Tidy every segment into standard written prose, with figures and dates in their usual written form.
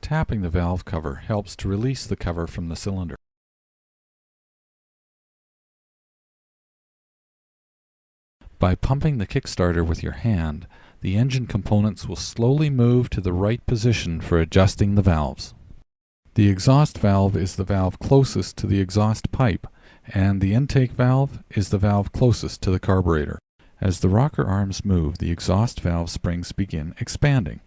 tapping the valve cover helps to release the cover from the cylinder. By pumping the kickstarter with your hand, the engine components will slowly move to the right position for adjusting the valves. The exhaust valve is the valve closest to the exhaust pipe, and the intake valve is the valve closest to the carburetor. As the rocker arms move, the exhaust valve springs begin expanding.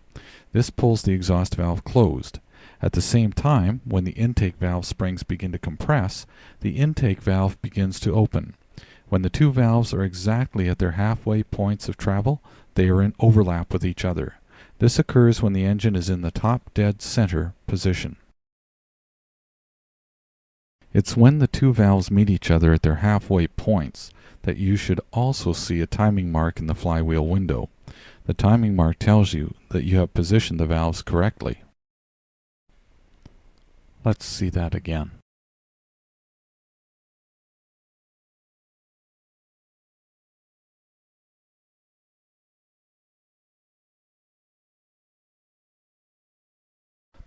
This pulls the exhaust valve closed. At the same time, when the intake valve springs begin to compress, the intake valve begins to open. When the two valves are exactly at their halfway points of travel, they are in overlap with each other. This occurs when the engine is in the top dead center position. It's when the two valves meet each other at their halfway points that you should also see a timing mark in the flywheel window. The timing mark tells you that you have positioned the valves correctly. Let's see that again.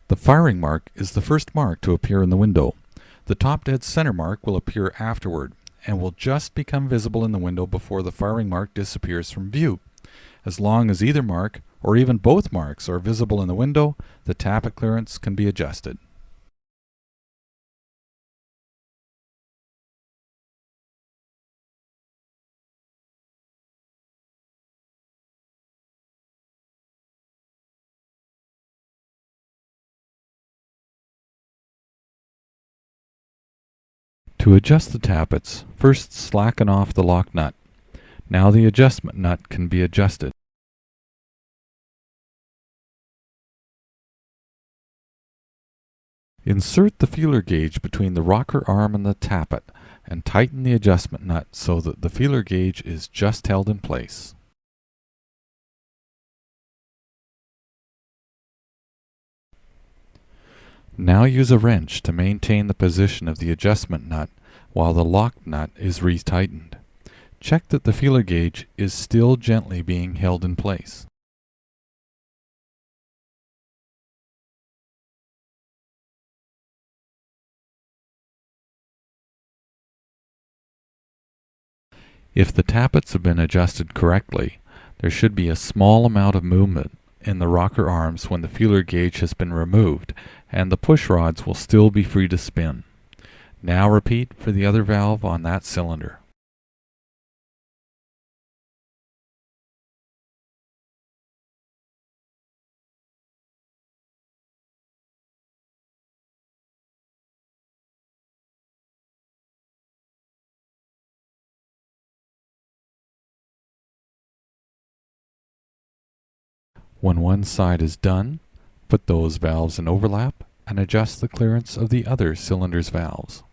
The firing mark is the first mark to appear in the window. The top dead center mark will appear afterward and will just become visible in the window before the firing mark disappears from view. As long as either mark, or even both marks, are visible in the window, the tappet clearance can be adjusted. To adjust the tappets, first slacken off the lock nut. Now the adjustment nut can be adjusted. Insert the feeler gauge between the rocker arm and the tappet and tighten the adjustment nut so that the feeler gauge is just held in place. Now use a wrench to maintain the position of the adjustment nut while the lock nut is retightened. Check that the feeler gauge is still gently being held in place. If the tappets have been adjusted correctly, there should be a small amount of movement in the rocker arms when the feeler gauge has been removed, and the push rods will still be free to spin. Now repeat for the other valve on that cylinder. When one side is done, put those valves in overlap and adjust the clearance of the other cylinder's valves.